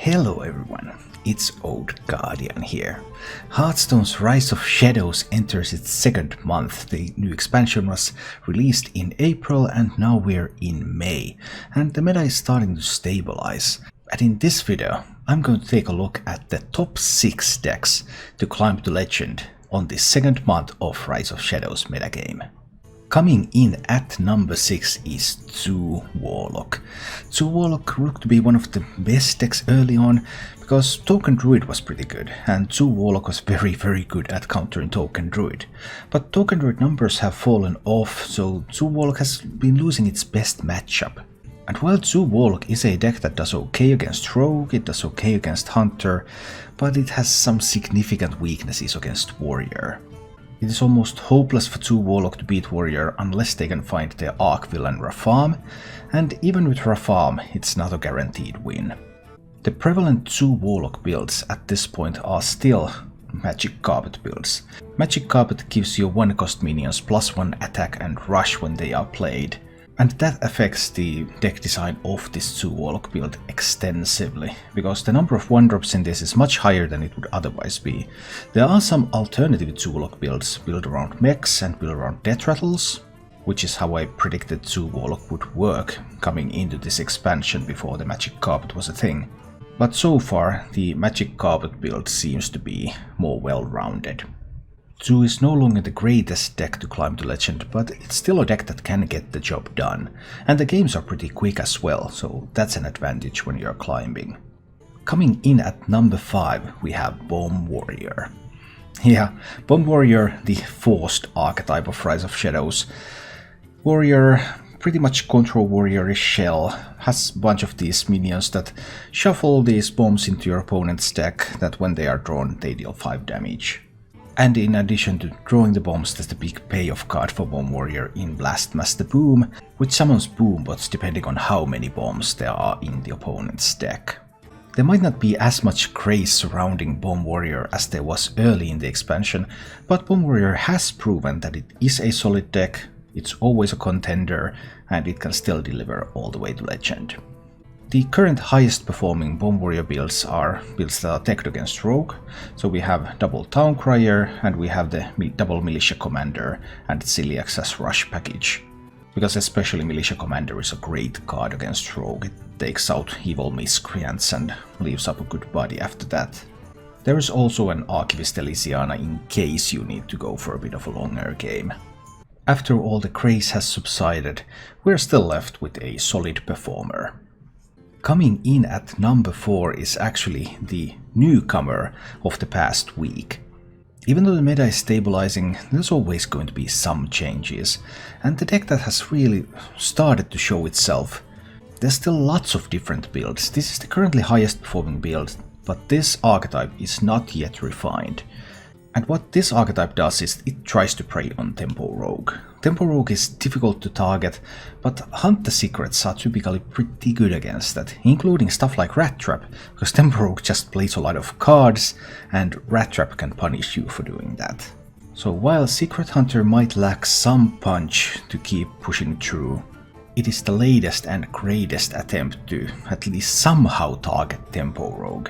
Hello everyone, it's Old Guardian here. Hearthstone's Rise of Shadows enters its second month. The new expansion was released in April and now we're in May, and the meta is starting to stabilize. And in this video, I'm going to take a look at the top 6 decks to climb to Legend on the second month of Rise of Shadows metagame. Coming in at number 6 is 2 Warlock. 2 Warlock looked to be one of the best decks early on because Token Druid was pretty good and 2 Warlock was very good at countering Token Druid. But Token Druid numbers have fallen off, so 2 Warlock has been losing its best matchup. And while 2 Warlock is a deck that does okay against Rogue, it does okay against Hunter, but it has some significant weaknesses against Warrior. It is almost hopeless for 2 Warlock to beat Warrior unless they can find their arc villain Rafam, and even with Rafam it's not a guaranteed win. The prevalent 2 Warlock builds at this point are still Magic Carpet builds. Magic Carpet gives you 1-cost minions +1 attack and rush when they are played, and that affects the deck design of this 2 Warlock build extensively, because the number of 1-drops in this is much higher than it would otherwise be. There are some alternative 2 Warlock builds built around mechs and built around death rattles, which is how I predicted 2 Warlock would work coming into this expansion before the Magic Carpet was a thing. But so far, the Magic Carpet build seems to be more well-rounded. 2 is no longer the greatest deck to climb to Legend, but it's still a deck that can get the job done. And the games are pretty quick as well, so that's an advantage when you're climbing. Coming in at number 5, we have Bomb Warrior. Yeah, Bomb Warrior, the forced archetype of Rise of Shadows. Warrior, pretty much control warrior-ish shell, has a bunch of these minions that shuffle these bombs into your opponent's deck, that when they are drawn they deal 5 damage. And in addition to drawing the bombs, there's the big payoff card for Bomb Warrior in Blastmaster Boom, which summons boom bots depending on how many bombs there are in the opponent's deck. There might not be as much craze surrounding Bomb Warrior as there was early in the expansion, but Bomb Warrior has proven that it is a solid deck, it's always a contender, and it can still deliver all the way to Legend. The current highest performing Bomb Warrior builds are builds that are teched against Rogue, so we have double Town Crier and we have the double Militia Commander and Celiax as rush package. Because especially Militia Commander is a great card against Rogue, it takes out evil miscreants and leaves up a good body after that. There is also an Archivist Elysiana in case you need to go for a bit of a longer game. After all the craze has subsided, we're still left with a solid performer. Coming in at number 4 is actually the newcomer of the past week. Even though the meta is stabilizing, there's always going to be some changes, and the deck that has really started to show itself. There's still lots of different builds. This is the currently highest performing build, but this archetype is not yet refined. And what this archetype does is it tries to prey on Tempo Rogue. Tempo Rogue is difficult to target, but Hunter secrets are typically pretty good against that, including stuff like Rat Trap, because Tempo Rogue just plays a lot of cards, and Rat Trap can punish you for doing that. So while Secret Hunter might lack some punch to keep pushing through, it is the latest and greatest attempt to at least somehow target Tempo Rogue.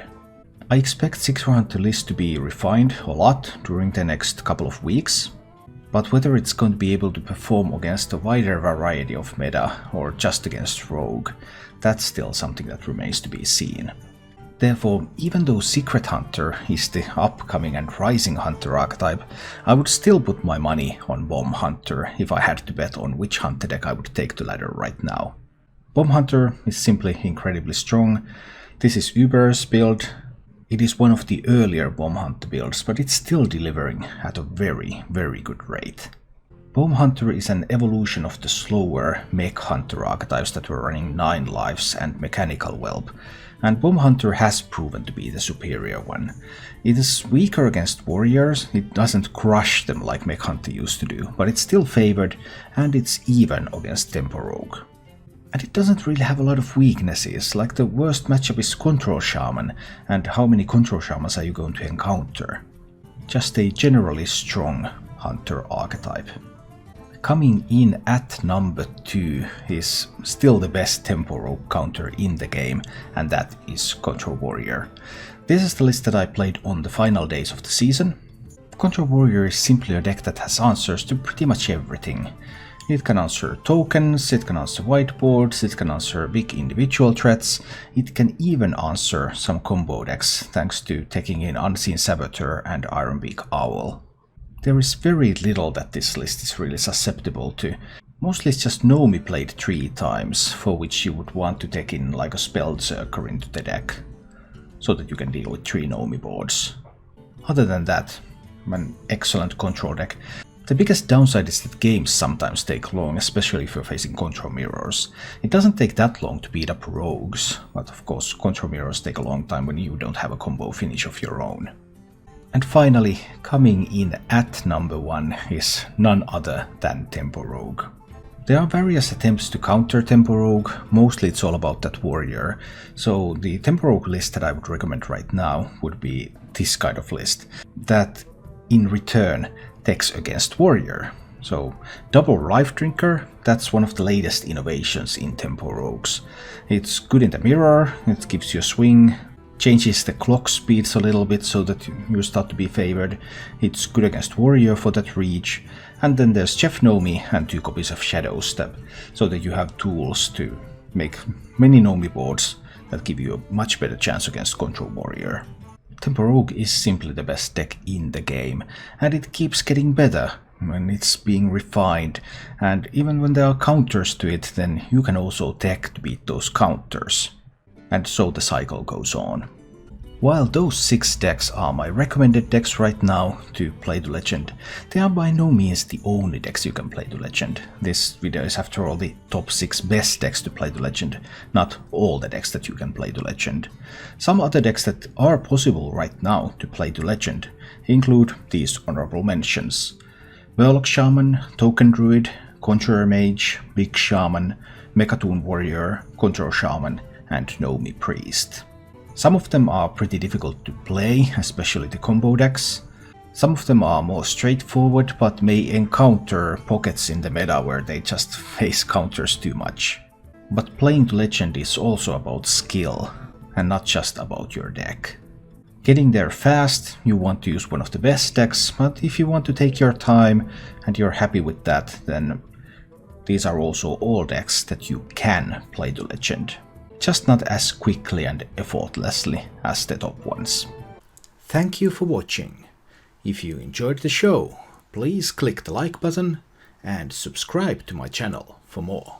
I expect Secret Hunter list to be refined a lot during the next couple of weeks, but whether it's going to be able to perform against a wider variety of meta or just against Rogue, that's still something that remains to be seen. Therefore, even though Secret Hunter is the upcoming and rising Hunter archetype, I would still put my money on Bomb Hunter if I had to bet on which Hunter deck I would take to ladder right now. Bomb Hunter is simply incredibly strong. This is Uber's build. It is one of the earlier Bomb Hunter builds, but it's still delivering at a very good rate. Bomb Hunter is an evolution of the slower Mech Hunter archetypes that were running 9 lives and Mechanical Whelp, and Bomb Hunter has proven to be the superior one. It is weaker against warriors, it doesn't crush them like Mech Hunter used to do, but it's still favored, and it's even against Tempo Rogue. And it doesn't really have a lot of weaknesses, like the worst matchup is Control Shaman, and how many Control Shamans are you going to encounter? Just a generally strong Hunter archetype. Coming in at number 2 is still the best tempo rogue counter in the game, and that is Control Warrior. This is the list that I played on the final days of the season. Control Warrior is simply a deck that has answers to pretty much everything. It can answer tokens, it can answer whiteboards, it can answer big individual threats, it can even answer some combo decks thanks to taking in Unseen Saboteur and Ironbeak Owl. There is very little that this list is really susceptible to. Mostly it's just Nomi played 3 times, for which you would want to take in like a Spellzerker into the deck, so that you can deal with 3 Nomi boards. Other than that, an excellent control deck. The biggest downside is that games sometimes take long, especially if you're facing control mirrors. It doesn't take that long to beat up rogues, but of course control mirrors take a long time when you don't have a combo finish of your own. And finally, coming in at number 1 is none other than Tempo Rogue. There are various attempts to counter Tempo Rogue, mostly it's all about that warrior. So the Tempo Rogue list that I would recommend right now would be this kind of list, that in return techs against warrior. So double Life Drinker, that's one of the latest innovations in Tempo Rogues. It's good in the mirror, it gives you a swing, changes the clock speeds a little bit so that you start to be favored. It's good against warrior for that reach. And then there's Chef Nomi and 2 copies of Shadow Step, so that you have tools to make many Nomi boards that give you a much better chance against Control Warrior. Tempo Rogue is simply the best deck in the game, and it keeps getting better when it's being refined, and even when there are counters to it, then you can also tech to beat those counters. And so the cycle goes on. While those 6 decks are my recommended decks right now to play the Legend, they are by no means the only decks you can play the Legend. This video is after all the top 6 best decks to play the Legend, not all the decks that you can play the Legend. Some other decks that are possible right now to play the Legend include these honorable mentions: Warlock Shaman, Token Druid, Conjurer Mage, Big Shaman, Mechatoon Warrior, Control Shaman, and Nomi Priest. Some of them are pretty difficult to play, especially the combo decks. Some of them are more straightforward, but may encounter pockets in the meta where they just face counters too much. But playing the Legend is also about skill, and not just about your deck. Getting there fast, you want to use one of the best decks, but if you want to take your time and you're happy with that, then these are also all decks that you can play the Legend. Just not as quickly and effortlessly as the top ones. Thank you for watching. If you enjoyed the show, please click the like button and subscribe to my channel for more.